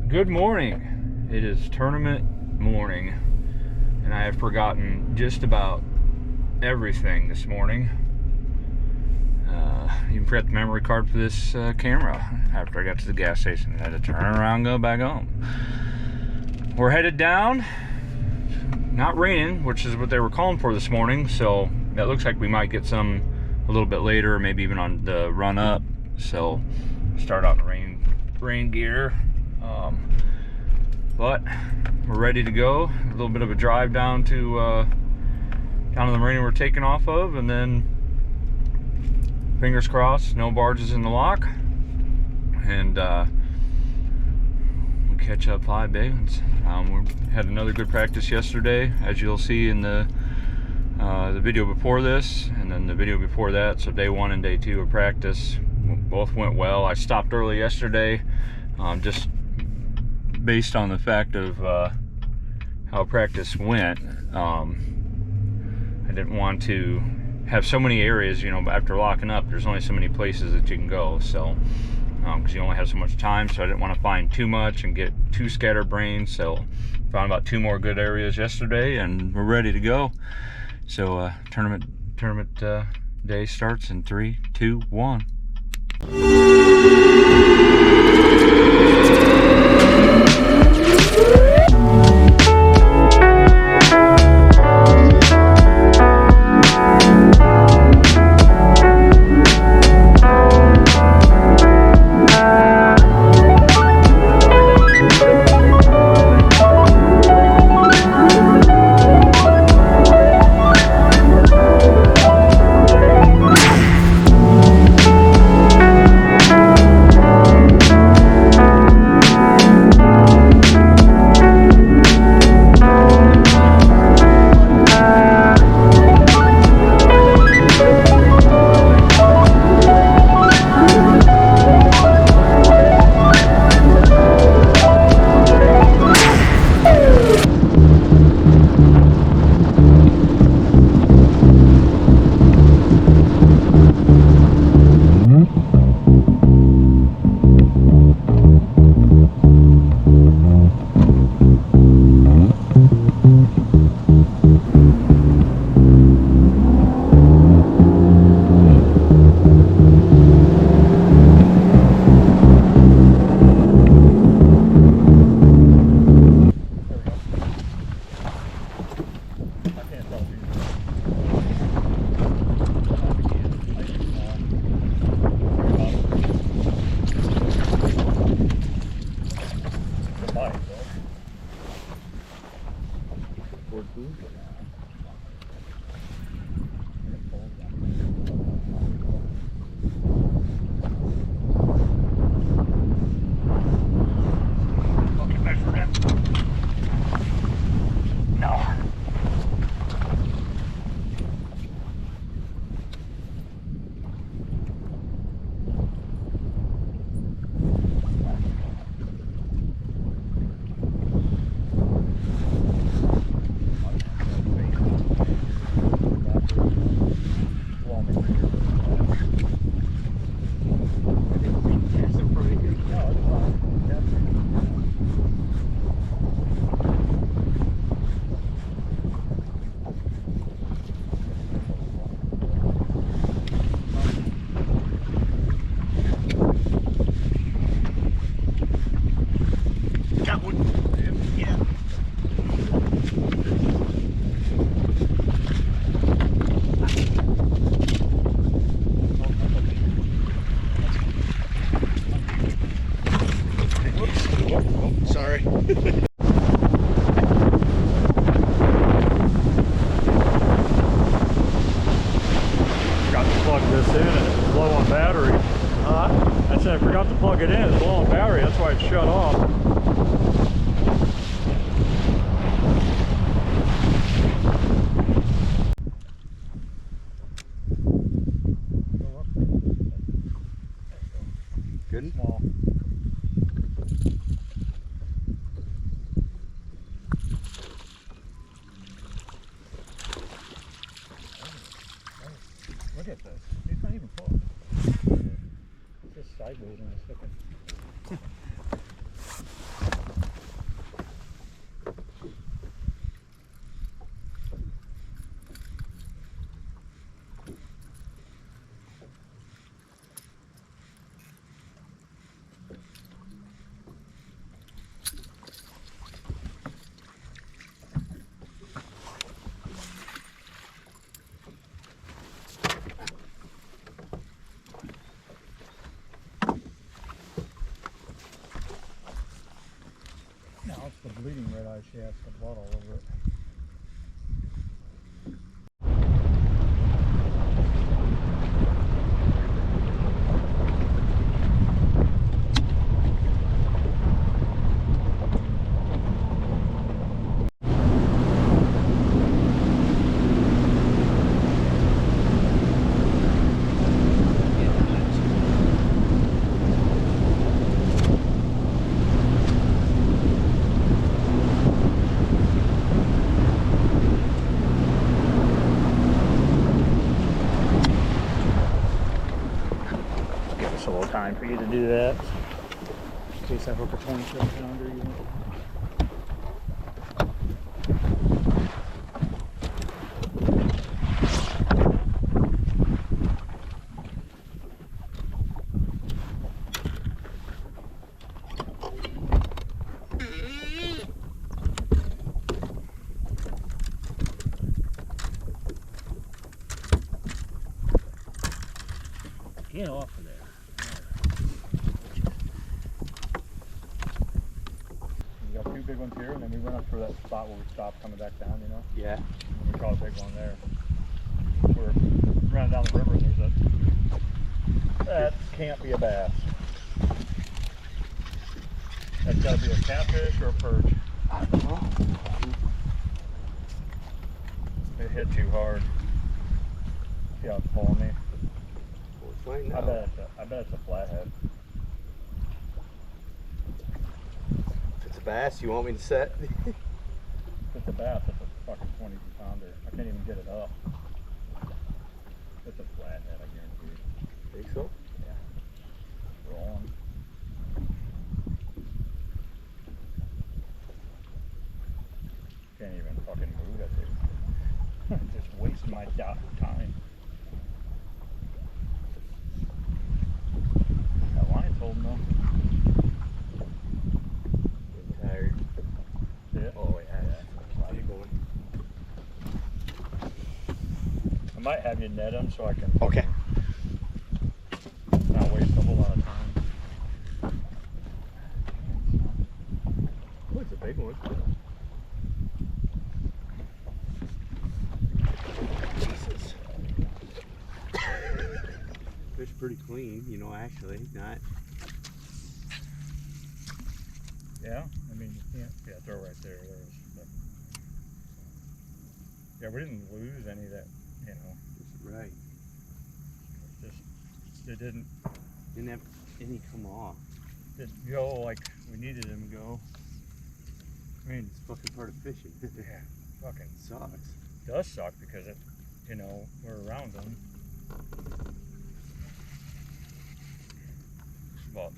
Good morning. It is tournament morning, and I have forgotten just about everything this morning. Even forgot the memory card for this camera after I got to the gas station. I had to turn around and go back home. We're headed down. Not raining, which is what they were calling for this morning, so that looks like we might get some a little bit later, maybe even on the run up. So start out in rain gear. But we're ready to go. A little bit of a drive down to the marina we're taking off of, and then fingers crossed, no barges in the lock, and we catch up 5 big ones. We had another good practice yesterday, as you'll see in the video before this, and then the video before that. So day 1 and day 2 of practice both went well. I stopped early yesterday, just based on the fact of how practice went. I didn't want to have so many areas, after locking up, there's only so many places that you can go, so because you only have so much time, so I didn't want to find too much and get too scatterbrained. So found about 2 more good areas yesterday, and we're ready to go. So tournament day starts in 3, 2, 1. Sorry. Forgot to plug this in and it's low on battery. I said I forgot to plug it in, it's low on battery, that's why it shut off. Good. Small. Look at this. It's not even close. It's just sideways and it's looking. No, it's the bleeding red eye shaft, the blood all over it. A little time for you to do that in case I hook a 27 pounder. You know. Get off of there. We got two big ones here, and then we went up for that spot where we stopped coming back down, you know? Yeah. And we caught a big one there. We're running down the river, and there's a... That can't be a bass. That's got to be a catfish or a perch. I don't know. It hit too hard. See how it's pulling me? I bet it's a flathead. If it's a bass, you want me to set? If it's a bass, it's a fucking 22 pounder. I can't even get it up. It's a flathead, I guarantee you. Think so? Yeah. Rolling. Can't even fucking move that thing. Just wasting my time. That line's holding though. Getting tired. Yeah. Oh yeah. Keep going. I might have you net them so I can Okay. not waste a whole lot of time. Oh, it's a big one. Jesus. Fish pretty clean, you know, actually, not. Yeah, I mean, you can't, yeah, throw right there. Yeah, we didn't lose any of that, you know. Right. It's just, it didn't Didn't have any come off. go like we needed him to go. I mean, It's fucking part of fishing. yeah, fucking Sucks. does suck because it, you know, we're around them. But,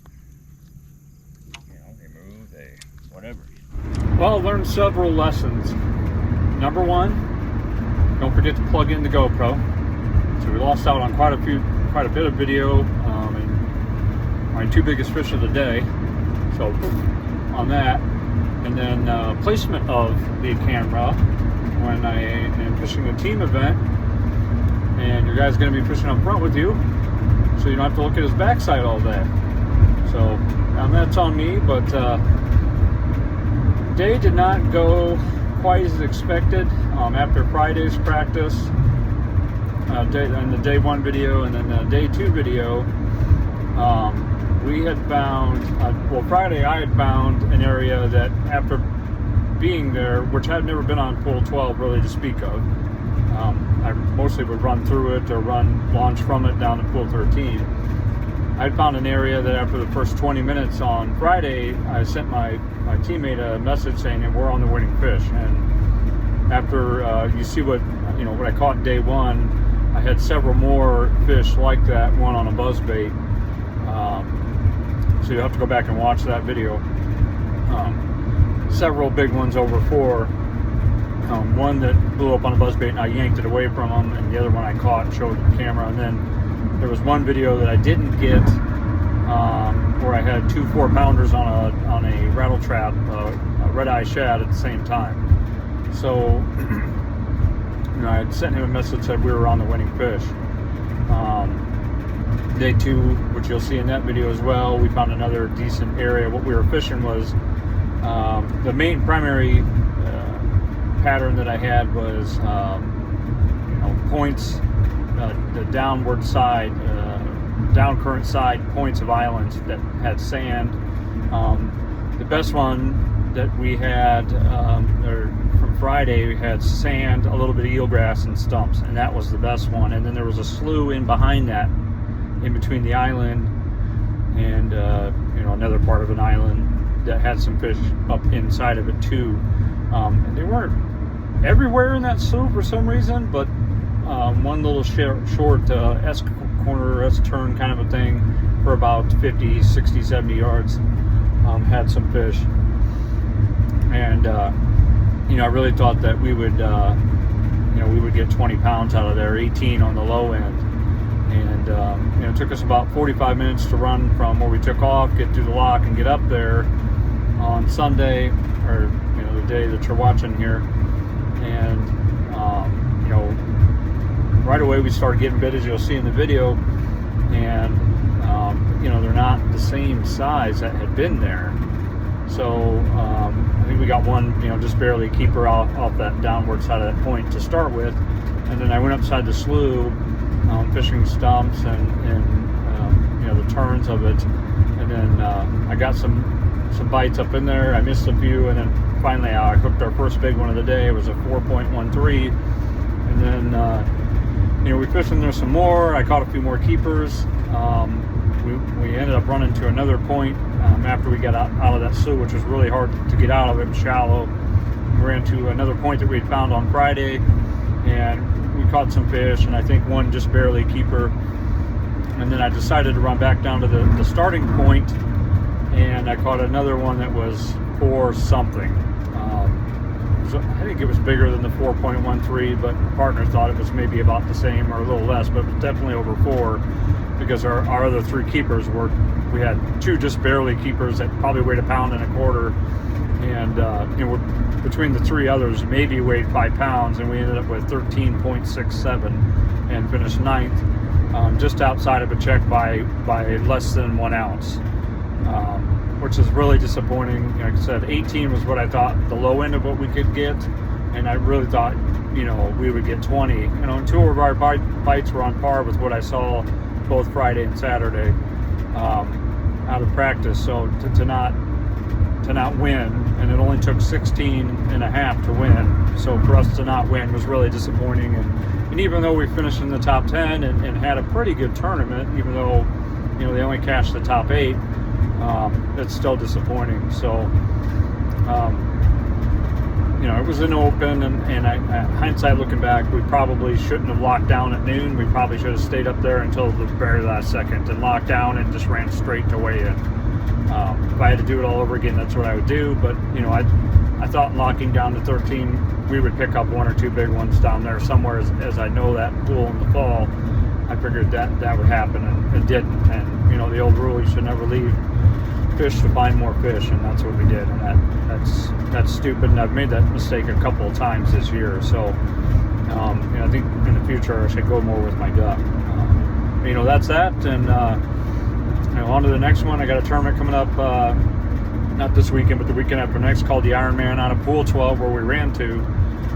you know, they move, they, whatever. Well, I learned several lessons. Number one, don't forget to plug in the GoPro. So we lost out on quite a bit of video, and my two biggest fish of the day. So on that, and then placement of the camera when I am fishing a team event, and your guy's going to be fishing up front with you, so you don't have to look at his backside all day. So that's on me, but day did not go quite as expected. After Friday's practice, and the day one video, and then the day two video, we had found, well, Friday I had found an area that after being there, which had never been on pool 12 really to speak of, I mostly would run through it or launch from it down to pool 13. I found an area that after the first 20 minutes on Friday, I sent my teammate a message saying that we're on the winning fish. And after you see what I caught day one, I had several more fish like that, one on a buzzbait. So you'll have to go back and watch that video. Several big ones over 4. One that blew up on a buzzbait and I yanked it away from him, and the other one I caught and showed the camera. And then there was one video that I didn't get, where I had 2 4-pounders on a rattle trap, a red eye shad at the same time. So I had sent him a message that said we were on the winning fish. Day 2, which you'll see in that video as well, we found another decent area. What we were fishing was The main primary pattern that I had was points, the downward side, down current side points of islands that had sand. The best one that we had from Friday, we had sand, a little bit of eelgrass, and stumps, and that was the best one. And then there was a slough in behind that, in between the island and another part of an island that had some fish up inside of it too. And they weren't everywhere in that slough for some reason, but one little short S-corner, S-turn kind of a thing for about 50, 60, 70 yards had some fish. And I really thought that we would get 20 pounds out of there, 18 on the low end. And it took us about 45 minutes to run from where we took off, get through the lock, and get up there on Sunday, or the day that you're watching here. And right away we started getting bit, as you'll see in the video, and they're not the same size that had been there. So I think we got one, just barely keeper off that downward side of that point to start with. And then I went upside the slough, fishing stumps and the turns of it. And then I got some bites up in there. I missed a few, and then finally I hooked our first big one of the day. It was a 4.13. And then we fished in there some more. I caught a few more keepers. We ended up running to another point after we got out of that slough, which was really hard to get out of. It was shallow. We ran to another point that we had found on Friday, and we caught some fish, and I think one just barely keeper. And then I decided to run back down to the starting point, and I caught another one that was 4 something. I think it was bigger than the 4.13, but my partner thought it was maybe about the same or a little less, but it was definitely over 4, because our other 3 keepers we had 2 just barely keepers that probably weighed 1.25 pounds, and between the 3 others maybe weighed 5 pounds, and we ended up with 13.67 and finished 9th, just outside of a check by less than 1 ounce. Which is really disappointing. Like I said, 18 was what I thought the low end of what we could get, and I really thought we would get 20. And 2 of our bites were on par with what I saw both Friday and Saturday out of practice. So to not win, and it only took 16 and a half to win. So for us to not win was really disappointing. And even though we finished in the top 10 and had a pretty good tournament, even though they only cashed the top 8. It's still disappointing. So it was an open, and hindsight looking back, we probably shouldn't have locked down at noon. We probably should have stayed up there until the very last second and locked down and just ran straight to weigh in. If I had to do it all over again, that's what I would do. But I thought locking down to 13, we would pick up 1 or 2 big ones down there somewhere, as I know that pool in the fall. I figured that would happen, and it didn't. And the old rule, you should never leave fish to find more fish, and that's what we did. And that's stupid, and I've made that mistake a couple of times this year. So I think in the future I should go more with my gut. That's that. And on to the next one. I got a tournament coming up, not this weekend, but the weekend after next, called the Ironman out of Pool 12, where we ran to.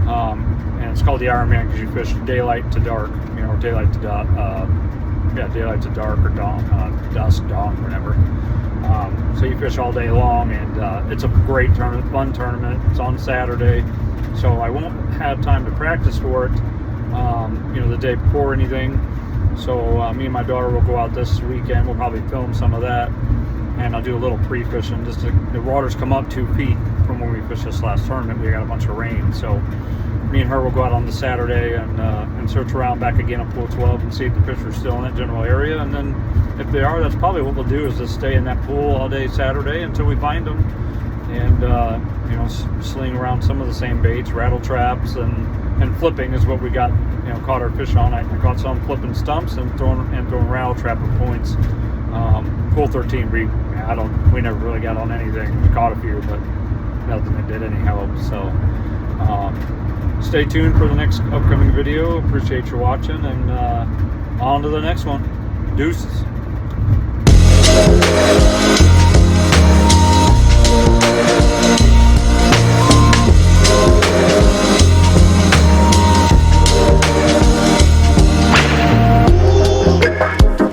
And it's called the Ironman because you fish daylight to dark, daylight to dark, or dawn, dusk, dawn, whatever. So you fish all day long, and it's a great tournament, fun tournament. It's on Saturday, so I won't have time to practice for it, the day before anything. So me and my daughter will go out this weekend. We'll probably film some of that, and I'll do a little pre-fishing. Just the water's come up 2 feet from when we fished this last tournament. We got a bunch of rain, so me and her will go out on the Saturday and search around back again on Pool 12 and see if the fish are still in that general area. And then if they are, that's probably what we'll do, is just stay in that pool all day Saturday until we find them, and sling around some of the same baits, rattle traps, and flipping is what we got caught our fish on. I caught some flipping stumps and throwing rattle trap at points. Pool 13, we never really got on anything. We caught a few, but nothing that did any help. So stay tuned for the next upcoming video. Appreciate you watching, and on to the next one. Deuces.